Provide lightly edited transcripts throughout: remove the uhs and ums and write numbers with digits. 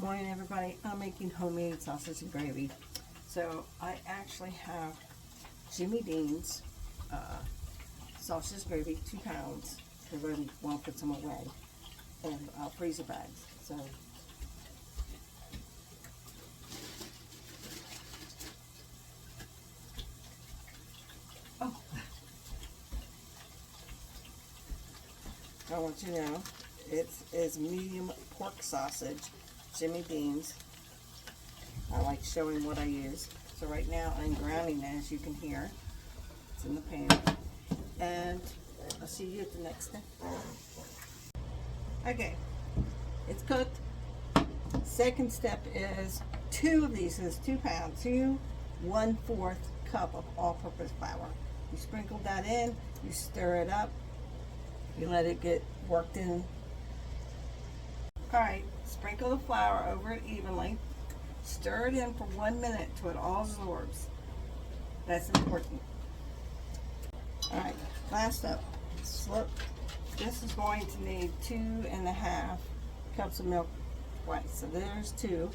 Morning, everybody. I'm making homemade sausage and gravy. So I actually have Jimmy Dean's sausage gravy, 2 pounds, because I want to put some away, and freezer bags. So I want you to know it is medium pork sausage, Jimmy Dean's. I like showing what I use. So right now I'm grounding it, as you can hear. It's in the pan. And I'll see you at the next step. Okay, it's cooked. Second step is 2 of these, is 2 pounds, 1/4 cup of all-purpose flour. You sprinkle that in, you stir it up, you let it get worked in. Alright, sprinkle the flour over it evenly. Stir it in for 1 minute till it all absorbs. That's important. Alright, last step. This is going to need 2.5 cups of milk white. So there's 2.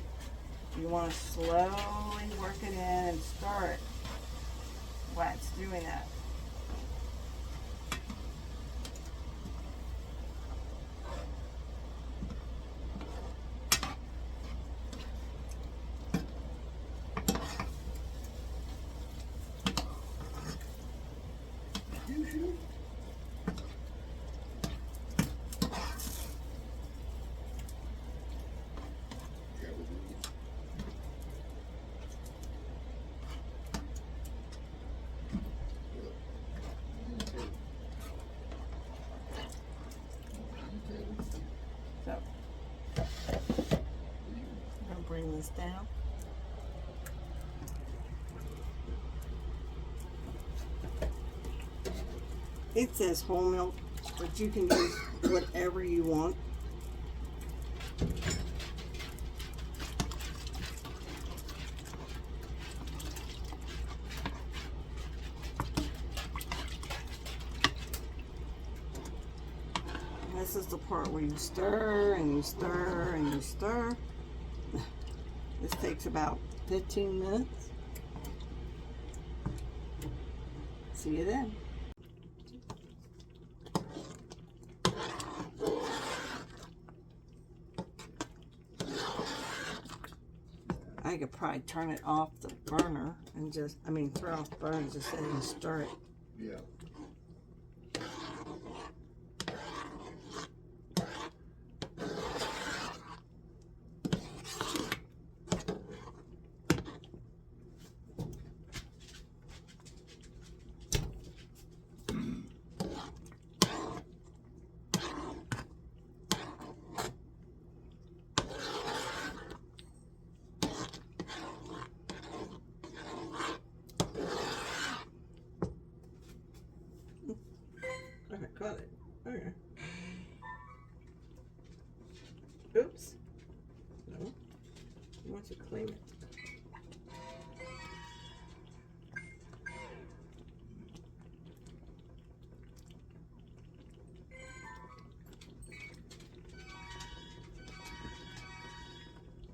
You want to slowly work it in and stir it while it's doing that. So, I'm going to bring this down. It says whole milk, but you can use whatever you want. This is the part where you stir and you stir and you stir. This takes about 15 minutes. See you then. I could probably turn it off the burner and just, throw off the burner and just sit and stir it. Yeah. I got it. Okay. Oops. No. I want you to clean it.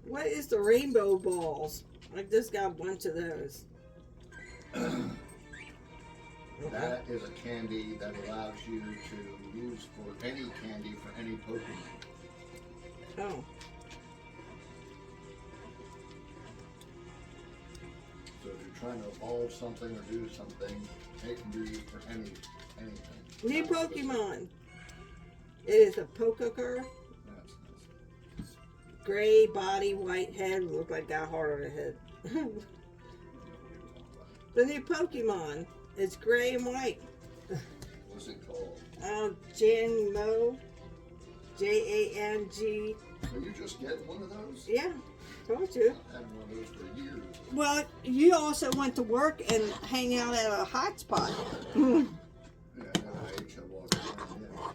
What is the rainbow balls? I just got a bunch of those. That is a candy that allows you to use for any candy for any Pokemon. Oh. So if you're trying to evolve something or do something, it can be used for anything. New Pokemon. It is a Pokecar. That's Gray body, white head. Look like got a heart on the head. The new Pokemon. It's gray and white. what's it called? Janmo. Jang. So you just getting one of those? Yeah, told you. I've had one of those for years. Well, you also went to work and hang out at a hot spot. Yeah, I ate your walk around, yeah.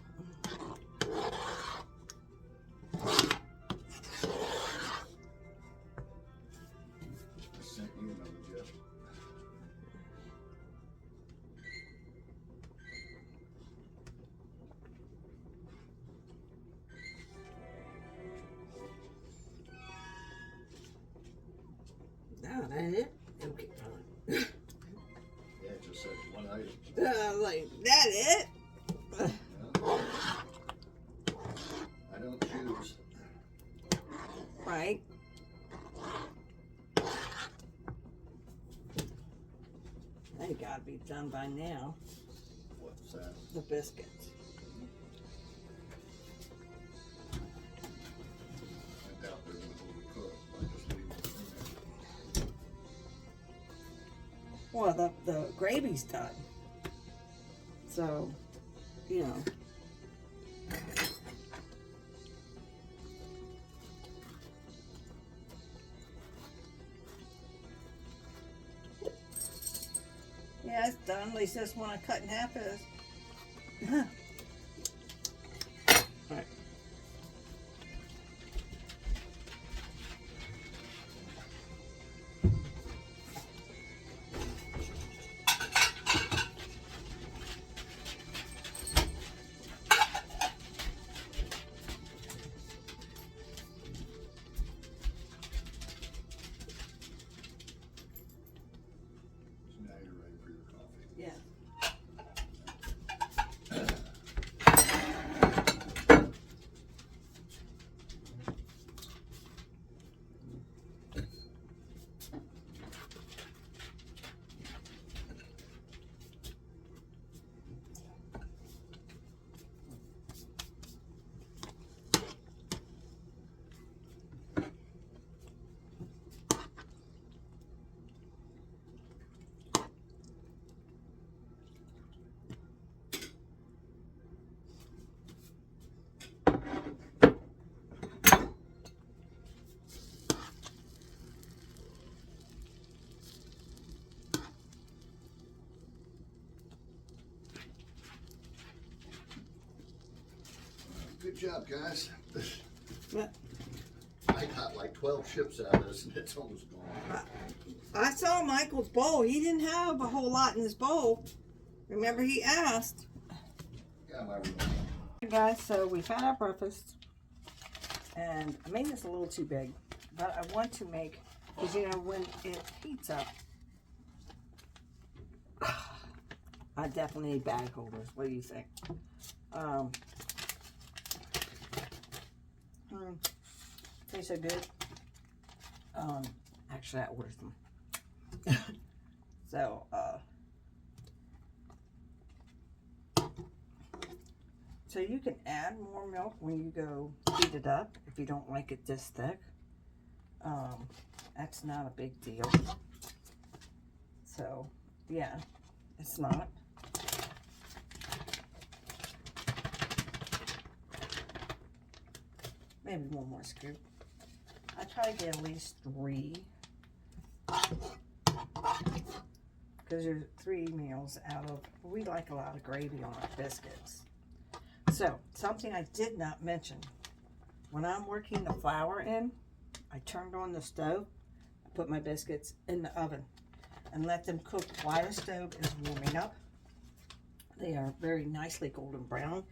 I sent you another gift. it? Okay, fine. Yeah, it just says one item. Like, that it? Yeah. I don't choose. Right. They gotta be done by now. What's that? The biscuits. I doubt they're gonna overcook. I just leave them in there. Well, the gravy's done. So, you know. Yeah, it's done. At least this one I cut in half is. Alright. So now you're ready for your coffee. Yeah. Good job, guys. But I got like 12 chips out of this and it's almost gone. I saw Michael's bowl. He didn't have a whole lot in his bowl. Remember, he asked. Yeah, my room. Hey guys, so we've had our breakfast. And I made this a little too big. But I want to make, because you know, when it heats up, I definitely need bag holders. What do you think? Tastes so good. Actually, I ordered them. So you can add more milk when you go heat it up if you don't like it this thick. That's not a big deal. So, yeah, it's not. Maybe one more scoop. I try to get at least 3. Because there's 3 meals out of, we like a lot of gravy on our biscuits. So, something I did not mention. When I'm working the flour in, I turned on the stove, I put my biscuits in the oven, and let them cook while the stove is warming up. They are very nicely golden brown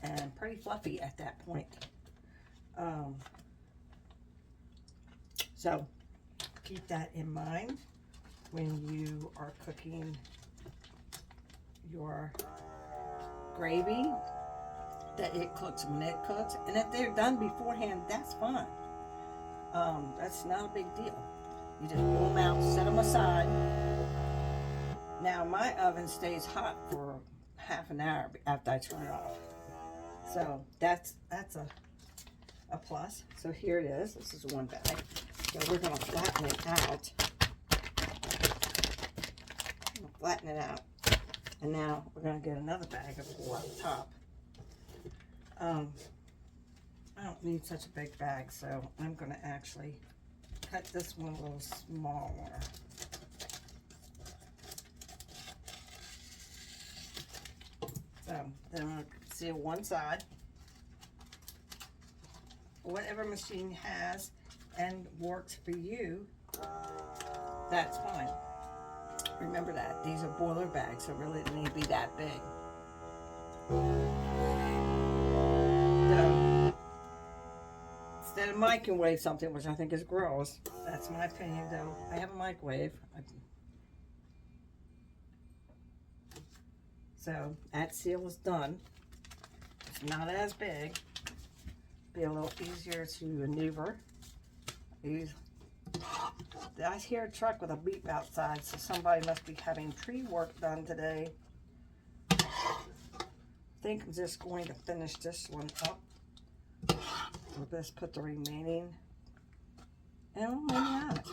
and pretty fluffy at that point. So keep that in mind when you are cooking your gravy, that it cooks when it cooks. And if they're done beforehand, that's fine. That's not a big deal. You just pull them out, set them aside. Now my oven stays hot for half an hour after I turn it off. So that's a plus. So here it is. This is one bag. So we're going to flatten it out. Flatten it out. And now we're going to get another bag and pull out the top. I don't need such a big bag, so I'm going to actually cut this one a little smaller. So then I'm going to seal one side. Whatever machine has and works for you, that's fine. Remember that. These are boiler bags, so really they need to be that big. So, Instead of microwave something, which I think is gross. That's my opinion, though. I have a microwave. So that seal is done. It's not as big. Be a little easier to maneuver. I hear a truck with a beep outside, so somebody must be having tree work done today. I think I'm just going to finish this one up. We'll just put the remaining. And maybe not.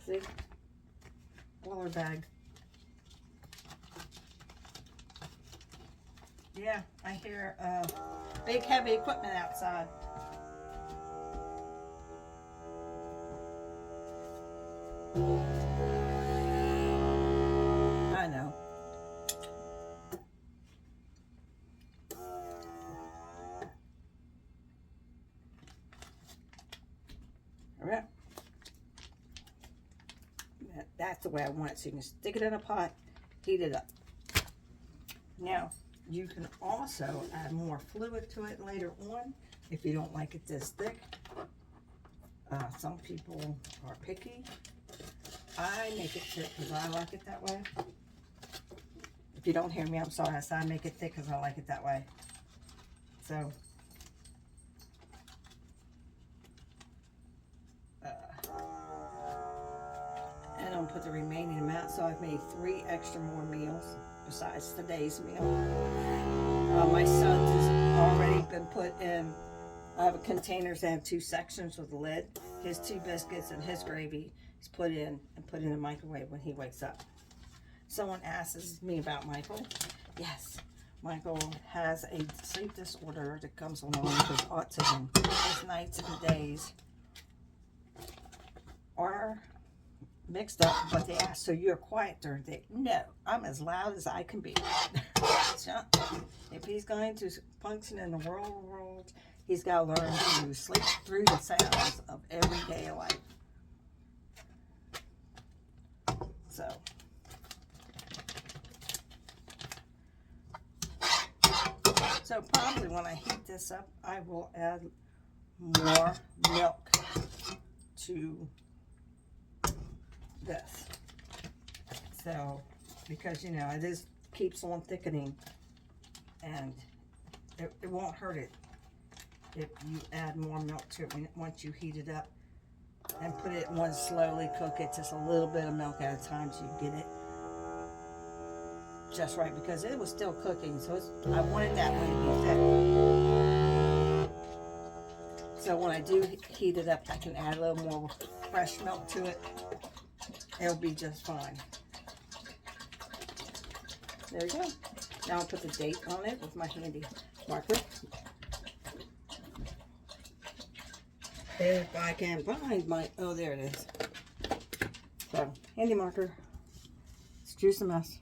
See? Waller bag. Yeah, I hear big heavy equipment outside. I know. Alright. That's the way I want it. So you can stick it in a pot, heat it up. Now, you can also add more fluid to it later on if you don't like it this thick. Some people are picky. I make it thick because I like it that way. If you don't hear me, I'm sorry. I said I make it thick because I like it that way. So, and I'll put the remaining amount. So I've made 3 extra more meals besides today's meal. My son's has already been put in. I have containers that have 2 sections with a lid. His 2 biscuits and his gravy is put in the microwave when he wakes up. Someone asks me about Michael. Yes, Michael has a sleep disorder that comes along with autism. His nights and days are mixed up, but they ask, so you're quiet during the day? No, I'm as loud as I can be. If he's going to function in the world, he's got to learn to sleep through the sounds of everyday life. So probably when I heat this up, I will add more milk to this. So, because you know, it is keeps on thickening, and it won't hurt it if you add more milk to it once you heat it up. And put it on slowly, cook it just a little bit of milk at a time so you get it just right, because it was still cooking, so I wanted that way to be thick. So when I do heat it up, I can add a little more fresh milk to it. It'll be just fine. There we go. Now I'll put the date on it with my handy marker. If I can find my, oh, there it is. So, handy marker. Excuse the mess.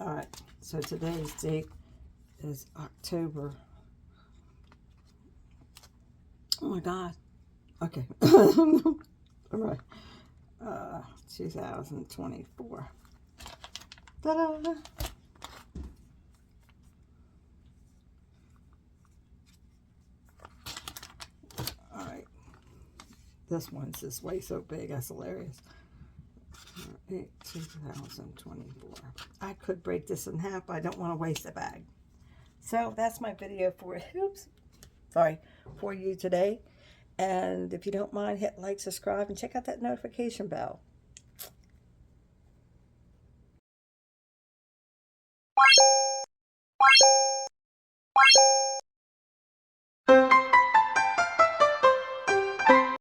Alright, so today's date is October. Oh my God. Okay. Alright. 2024. Ta-da! Alright. This one's this way so big, that's hilarious. 2024. I could break this in half, but I don't want to waste a bag. So that's my video for for you today. And if you don't mind, hit like, subscribe, and check out that notification bell.